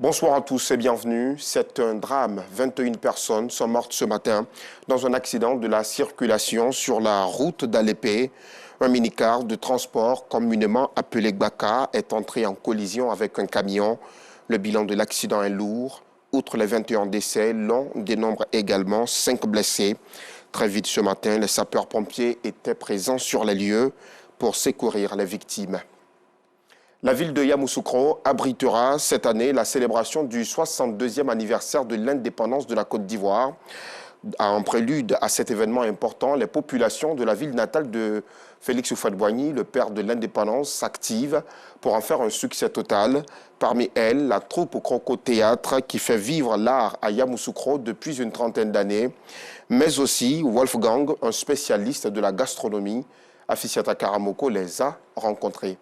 Bonsoir à tous et bienvenue. C'est un drame. 21 personnes sont mortes ce matin dans un accident de la circulation sur la route d'Alépé. Un minicar de transport communément appelé Gbaka est entré en collision avec un camion. Le bilan de l'accident est lourd. Outre les 21 décès, l'on dénombre également 5 blessés. Très vite ce matin, les sapeurs-pompiers étaient présents sur les lieux pour secourir les victimes. La ville de Yamoussoukro abritera cette année la célébration du 62e anniversaire de l'indépendance de la Côte d'Ivoire. En prélude à cet événement important, les populations de la ville natale de Félix Houphouët-Boigny, le père de l'indépendance, s'activent pour en faire un succès total. Parmi elles, la troupe Croco Théâtre qui fait vivre l'art à Yamoussoukro depuis une trentaine d'années, mais aussi Wolfgang, un spécialiste de la gastronomie. Afisiata Karamoko les a rencontrés.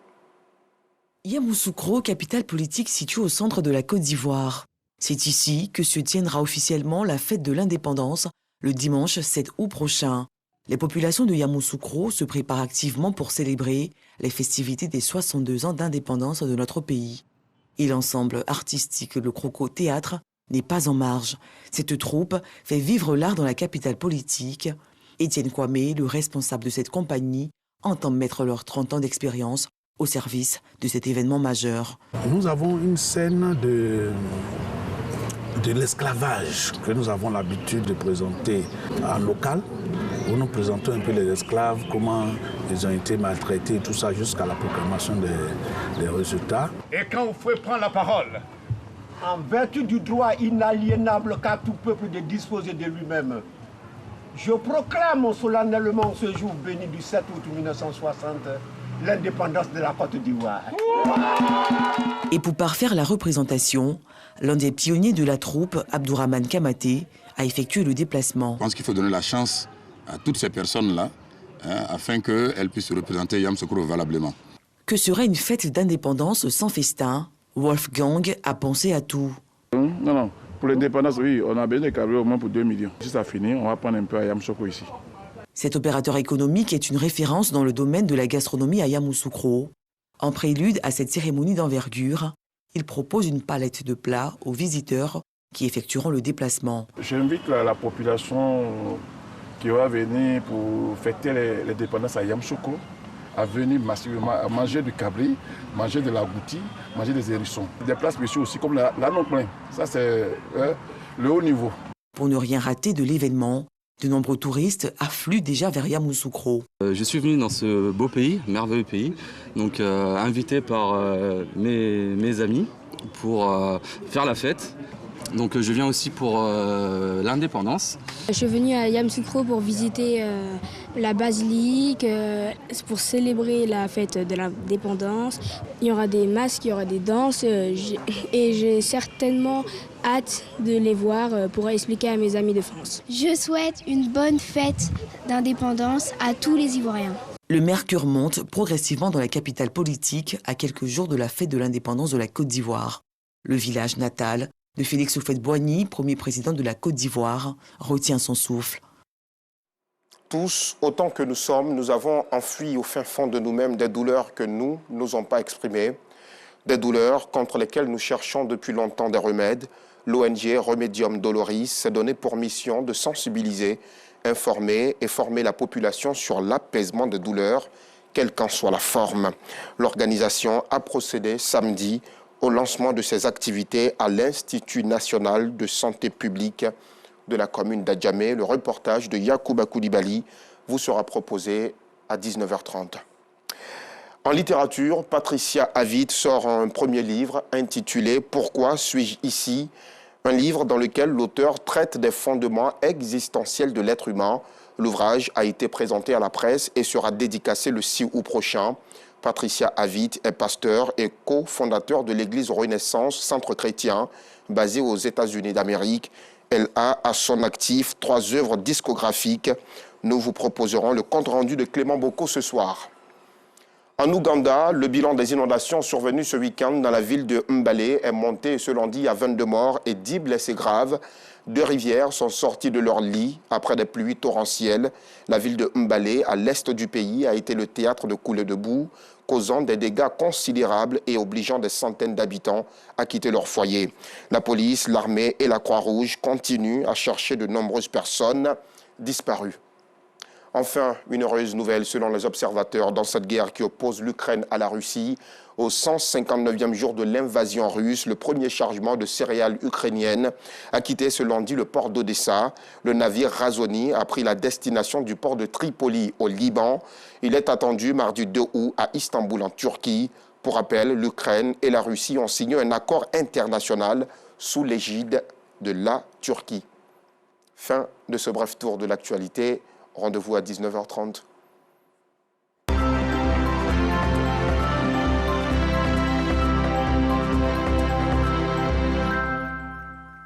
Yamoussoukro, capitale politique située au centre de la Côte d'Ivoire. C'est ici que se tiendra officiellement la fête de l'indépendance le dimanche 7 août prochain. Les populations de Yamoussoukro se préparent activement pour célébrer les festivités des 62 ans d'indépendance de notre pays. Et l'ensemble artistique Le Croco Théâtre n'est pas en marge. Cette troupe fait vivre l'art dans la capitale politique. Étienne Kwame, le responsable de cette compagnie, entend mettre leurs 30 ans d'expérience au service de cet événement majeur. Nous avons une scène de l'esclavage que nous avons l'habitude de présenter en local, où nous présentons un peu les esclaves, comment ils ont été maltraités, tout ça jusqu'à la proclamation des résultats. Et quand vous pouvez prendre la parole, en vertu du droit inaliénable qu'a tout peuple de disposer de lui-même, je proclame solennellement ce jour béni du 7 août 1960 l'indépendance de la Côte d'Ivoire. Et pour parfaire la représentation, l'un des pionniers de la troupe, Abdourahmane Kamaté, a effectué le déplacement. Je pense qu'il faut donner la chance à toutes ces personnes-là, afin qu'elles puissent représenter Yamoussoukro valablement. Que serait une fête d'indépendance sans festin? Wolfgang a pensé à tout. Non. Pour l'indépendance, oui, on a besoin de câbler au moins pour 2 millions. Si ça finit, on va prendre un peu à Yamoussoukro ici. Cet opérateur économique est une référence dans le domaine de la gastronomie à Yamoussoukro. En prélude à cette cérémonie d'envergure, il propose une palette de plats aux visiteurs qui effectueront le déplacement. J'invite la population qui va venir pour fêter les dépendances à Yamoussoukro à venir massivement à manger du cabri, manger de l'agouti, manger des hérissons. Des plats spéciaux aussi comme la non-plein. Ça, c'est le haut niveau. Pour ne rien rater de l'événement, de nombreux touristes affluent déjà vers Yamoussoukro. Je suis venu dans ce beau pays, merveilleux pays, donc invité par mes amis pour faire la fête. Donc je viens aussi pour l'indépendance. Je suis venu à Yamoussoukro pour visiter la basilique, pour célébrer la fête de l'indépendance. Il y aura des masques, il y aura des danses et j'ai certainement hâte de les voir pour expliquer à mes amis de France. Je souhaite une bonne fête d'indépendance à tous les Ivoiriens. Le mercure monte progressivement dans la capitale politique à quelques jours de la fête de l'indépendance de la Côte d'Ivoire. Le village natal de Félix Houphouët-Boigny, premier président de la Côte d'Ivoire, retient son souffle. Tous, autant que nous sommes, nous avons enfui au fin fond de nous-mêmes des douleurs que nous n'osons pas exprimer, des douleurs contre lesquelles nous cherchons depuis longtemps des remèdes. L'ONG Remedium Doloris s'est donné pour mission de sensibiliser, informer et former la population sur l'apaisement des douleurs, quelle qu'en soit la forme. L'organisation a procédé samedi au lancement de ses activités à l'Institut national de santé publique de la commune d'Adjamé. Le reportage de Yacouba Koulibaly vous sera proposé à 19h30. En littérature, Patricia Avid sort un premier livre intitulé « Pourquoi suis-je ici ?» Un livre dans lequel l'auteur traite des fondements existentiels de l'être humain. L'ouvrage a été présenté à la presse et sera dédicacé le 6 août prochain. Patricia Avid est pasteur et cofondateur de l'église Renaissance Centre chrétien, basée aux États-Unis d'Amérique. Elle a à son actif 3 œuvres discographiques. Nous vous proposerons le compte-rendu de Clément Bocco ce soir. En Ouganda, le bilan des inondations survenues ce week-end dans la ville de Mbale est monté ce lundi à 22 morts et 10 blessés graves. 2 rivières sont sorties de leur lit après des pluies torrentielles. La ville de Mbale, à l'est du pays, a été le théâtre de coulées de boue, causant des dégâts considérables et obligeant des centaines d'habitants à quitter leur foyer. La police, l'armée et la Croix-Rouge continuent à chercher de nombreuses personnes disparues. Enfin, une heureuse nouvelle selon les observateurs dans cette guerre qui oppose l'Ukraine à la Russie. Au 159e jour de l'invasion russe, le premier chargement de céréales ukrainiennes a quitté ce lundi le port d'Odessa. Le navire Razoni a pris la destination du port de Tripoli au Liban. Il est attendu mardi 2 août à Istanbul en Turquie. Pour rappel, l'Ukraine et la Russie ont signé un accord international sous l'égide de la Turquie. Fin de ce bref tour de l'actualité. Rendez-vous à 19h30.